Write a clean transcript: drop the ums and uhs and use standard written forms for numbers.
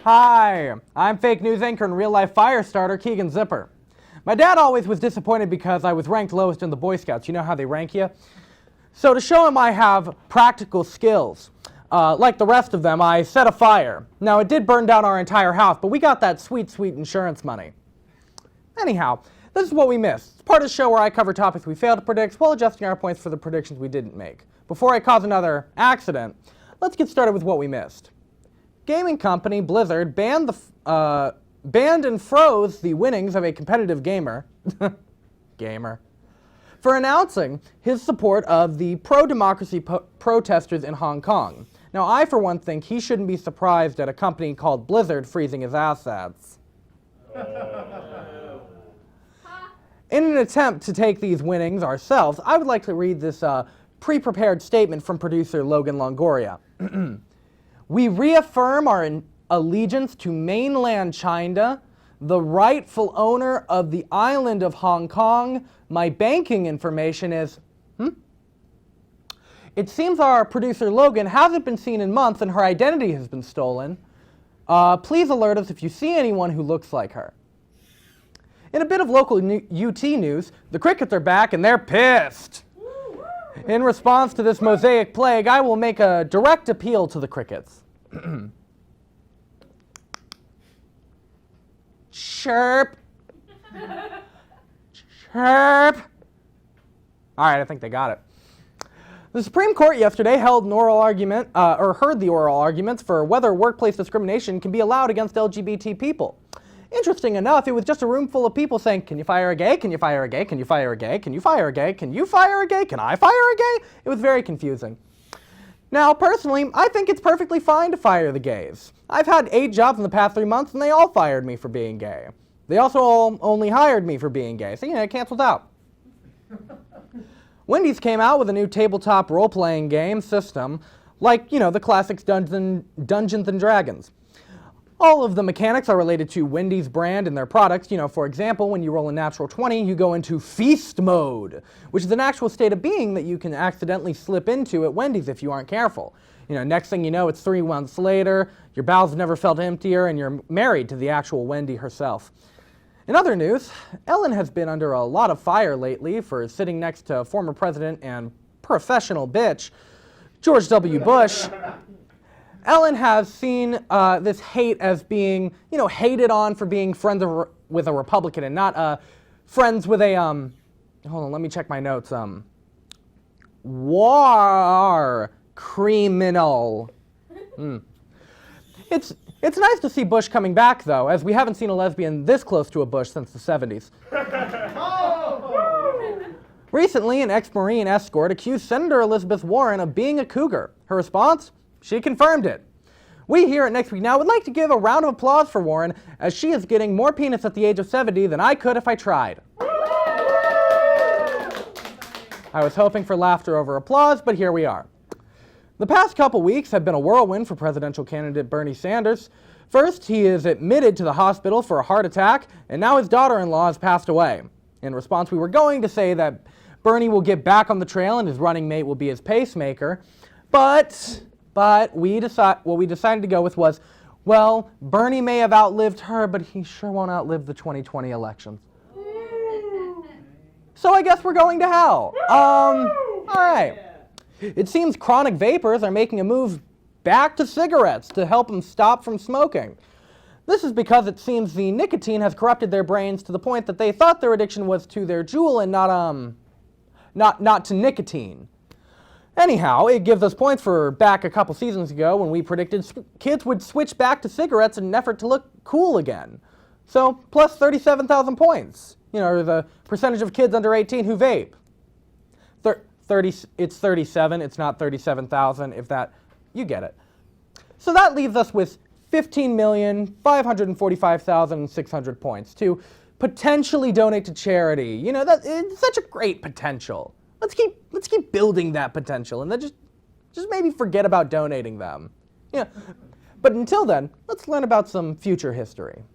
Hi, I'm fake news anchor and real-life fire starter Keegan Zipper. My dad always was disappointed because I was ranked lowest in the Boy Scouts. You know how they rank you? So to show him I have practical skills, like the rest of them, I set a fire. Now, it did burn down our entire house, but we got that sweet, sweet insurance money. Anyhow, this is what we missed. It's part of the show where I cover topics we failed to predict while adjusting our points for the predictions we didn't make. Before I cause another accident, let's get started with what we missed. Gaming company Blizzard banned and froze the winnings of a competitive gamer for announcing his support of the pro-democracy protesters in Hong Kong. Now, I, for one, think he shouldn't be surprised at a company called Blizzard freezing his assets. In an attempt to take these winnings ourselves, I would like to read this pre-prepared statement from producer Logan Longoria. We reaffirm our allegiance to mainland China, the rightful owner of the island of Hong Kong. My banking information is... It seems our producer Logan hasn't been seen in months and her identity has been stolen. Please alert us if you see anyone who looks like her. In a bit of local UT news, the Crickets are back and they're pissed. In response to this mosaic plague, I will make a direct appeal to the Crickets. Chirp. Chirp. All right, I think they got it. The Supreme Court yesterday held an oral argument, heard the oral arguments for whether workplace discrimination can be allowed against LGBT people. Interesting enough, it was just a room full of people saying, can you fire a gay? Can you fire a gay? Can you fire a gay? Can you fire a gay? Can you fire a gay? Can I fire a gay? It was very confusing. Now, personally, I think it's perfectly fine to fire the gays. I've had 8 jobs in the past 3 months, and they all fired me for being gay. They also all only hired me for being gay, so, it cancels out. Wendys came out with a new tabletop role-playing game system, like, the classics Dungeons and Dragons. All of the mechanics are related to Wendys brand and their products. For example, when you roll a natural 20, you go into feast mode, which is an actual state of being that you can accidentally slip into at Wendys if you aren't careful. Next thing you know, it's 3 months later, your bowels never felt emptier, and you're married to the actual Wendy herself. In other news, Ellen has been under a lot of fire lately for sitting next to former president and professional bitch, George W. Bush. Ellen has seen this hate as being, hated on for being friends with a Republican and not friends with a, hold on, let me check my notes, war criminal. It's nice to see Bush coming back, though, as we haven't seen a lesbian this close to a Bush since the 70s. Recently, an ex-Marine escort accused Senator Elizabeth Warren of being a cougar. Her response? She confirmed it. We here at Next Week Now would like to give a round of applause for Warren, as she is getting more penis at the age of 70 than I could if I tried. I was hoping for laughter over applause, but here we are. The past couple weeks have been a whirlwind for presidential candidate Bernie Sanders. First, he is admitted to the hospital for a heart attack, and now his daughter-in-law has passed away. In response, we were going to say that Bernie will get back on the trail and his running mate will be his pacemaker, but what we decided to go with was, well, Bernie may have outlived her, but he sure won't outlive the 2020 elections. So I guess we're going to hell. All right. It seems chronic vapors are making a move back to cigarettes to help them stop from smoking. This is because it seems the nicotine has corrupted their brains to the point that they thought their addiction was to their Juul and not to nicotine. Anyhow, it gives us points for back a couple seasons ago when we predicted kids would switch back to cigarettes in an effort to look cool again. So, plus 37,000 points. The percentage of kids under 18 who vape. It's 37, it's not 37,000, if that, you get it. So that leaves us with 15,545,600 points to potentially donate to charity. It's such a great potential. Let's keep building that potential and then just maybe forget about donating them. But until then, let's learn about some future history.